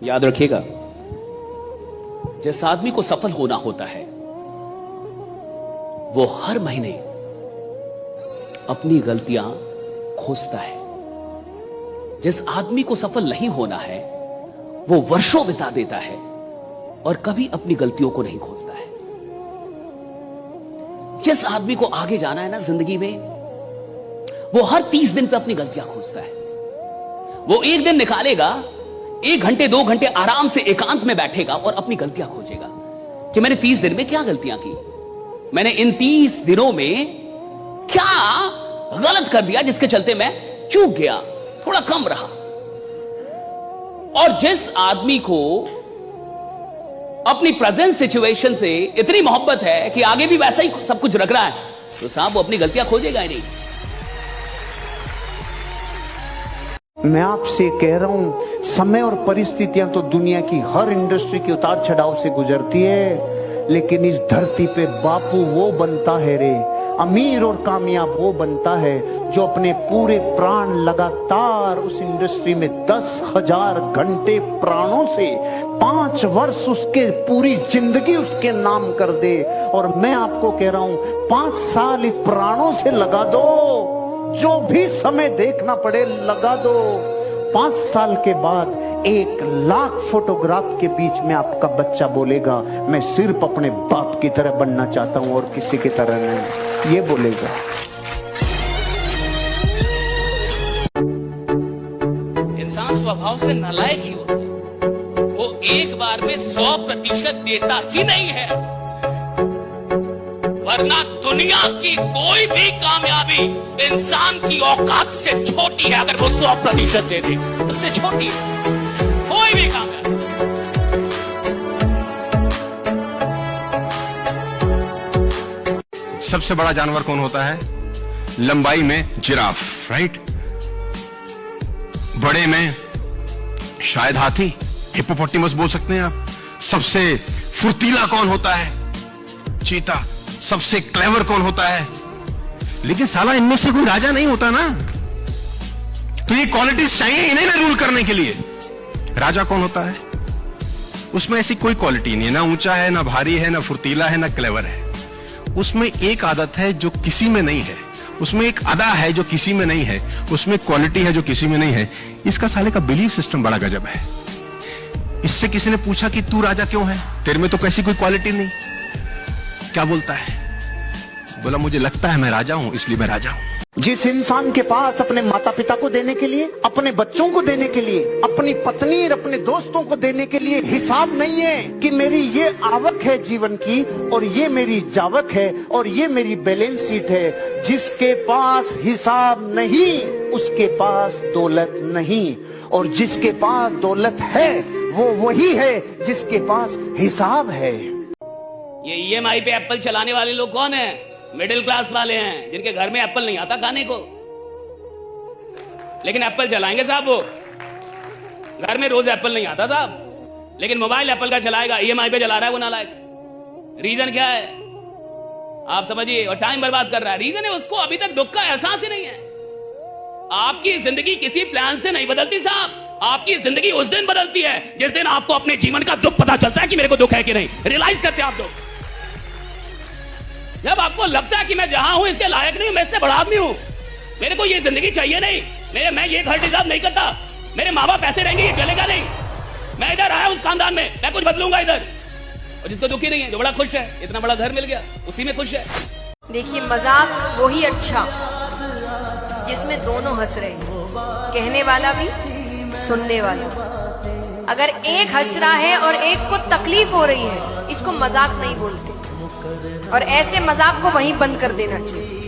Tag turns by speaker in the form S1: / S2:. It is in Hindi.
S1: याद रखिएगा, जिस आदमी को सफल होना होता है वो हर महीने अपनी गलतियां खोजता है। जिस आदमी को सफल नहीं होना है वो वर्षों बिता देता है और कभी अपनी गलतियों को नहीं खोजता है। जिस आदमी को आगे जाना है ना जिंदगी में, वो हर 30 दिन पे अपनी गलतियां खोजता है। वो एक दिन निकालेगा, 1 घंटे 2 घंटे आराम से एकांत में बैठेगा और अपनी गलतियां खोजेगा कि मैंने 30 दिन में क्या गलतियां की, मैंने इन 30 दिनों में क्या गलत कर दिया जिसके चलते मैं चूक गया, थोड़ा कम रहा। और जिस आदमी को अपनी प्रेजेंट सिचुएशन से इतनी मोहब्बत है कि आगे भी वैसा ही सब कुछ रख रहा है, तो साहब वो अपनी गलतियां खोजेगा ही नहीं।
S2: मैं आपसे कह रहा हूं, समय और परिस्थितियां तो दुनिया की हर इंडस्ट्री के उतार चढ़ाव से गुजरती है, लेकिन इस धरती पे बापू वो बनता है रे, अमीर और कामयाब वो बनता है जो अपने पूरे प्राण लगातार उस इंडस्ट्री में 10,000 घंटे प्राणों से 5 वर्ष उसके पूरी जिंदगी उसके नाम कर दे। और मैं आपको कह रहा हूं, 5 साल इस प्राणों से लगा दो, जो भी समय देखना पड़े लगा दो। 5 साल के बाद 1 लाख फोटोग्राफ के बीच में आपका बच्चा बोलेगा, मैं सिर्फ अपने बाप की तरह बनना चाहता हूं और किसी की तरह नहीं, ये बोलेगा।
S1: इंसान स्वभाव से नालायक ही होता है, वो एक बार में 100% देता ही नहीं है, वरना दुनिया की कोई भी कामयाबी इंसान की औकात से छोटी है। अगर वो 100% दे दे, उससे छोटी है कोई भी कामयाबी।
S3: सबसे बड़ा जानवर कौन होता है? लंबाई में जिराफ, राइट। बड़े में शायद हाथी, हिप्पोपोटामस बोल सकते हैं आप। सबसे फुर्तीला कौन होता है? चीता। सबसे क्लेवर कौन होता है? लेकिन साला इनमें से कोई राजा नहीं होता ना, तो ये क्वालिटीज चाहिए इन्हें ना रूल करने के लिए। राजा कौन होता है? उसमें ऐसी कोई क्वालिटी नहीं है, ना ऊंचा है, ना भारी है, ना फुर्तीला है, ना क्लेवर है। उसमें एक आदत है जो किसी में नहीं है, उसमें एक अदा है जो किसी में नहीं है, उसमें क्वालिटी है जो किसी में नहीं है। इसका साले का बिलीफ सिस्टम बड़ा गजब है। इससे किसी ने पूछा कि तू राजा क्यों है, तेरे में तो कैसी कोई क्वालिटी नहीं। क्या बोलता है? बोला मुझे लगता है मैं राजा हूं, इसलिए मैं राजा हूं।
S2: जिस इंसान के पास अपने माता पिता को देने के लिए, अपने बच्चों को देने के लिए, अपनी पत्नी और अपने दोस्तों को देने के लिए हिसाब नहीं है कि मेरी ये आवक है जीवन की और ये मेरी जावक है और ये मेरी बैलेंस शीट है, जिसके पास हिसाब नहीं उसके पास दौलत नहीं, और जिसके पास दौलत है वो वही है जिसके पास हिसाब है।
S1: ये EMI पे एप्पल चलाने वाले लोग कौन है? मिडिल क्लास वाले हैं, जिनके घर में एप्पल नहीं आता खाने को, लेकिन एप्पल चलाएंगे साहब। वो घर में रोज एप्पल नहीं आता साहब, लेकिन मोबाइल एप्पल का चलाएगा, EMI पे चला रहा है वो नालायक। रीजन क्या है आप समझिए, और टाइम बर्बाद कर रहा है। रीजन है उसको अभी तक दुख का एहसास ही नहीं है। आपकी जिंदगी किसी प्लान से नहीं बदलती साहब, आपकी जिंदगी उस दिन बदलती है जिस दिन आपको अपने जीवन का दुख पता चलता है कि मेरे को दुख है कि नहीं। रियलाइज करते हैं आप दुख, जब आपको लगता है कि मैं जहां हूं इसके लायक नहीं हूं, मैं इससे बड़ा आदमी हूं, मेरे को ये जिंदगी चाहिए नहीं, मैं ये घर डिजर्व नहीं करता, मेरे माँ बाप ऐसे रहेंगे, ये चलेगा नहीं, मैं इधर आया उस खानदान में, मैं कुछ बदलूंगा इधर। और जिसको दुखी नहीं है, जो बड़ा खुश है, इतना बड़ा घर मिल गया, उसी में खुश है।
S4: देखिए, मजाक वही अच्छा जिसमें दोनों हंस रहे हैं, कहने वाला भी सुनने वाला। अगर एक हंस रहा है और एक को तकलीफ हो रही है, इसको मजाक नहीं बोलते, और ऐसे मजाक को वहीं बंद कर देना चाहिए।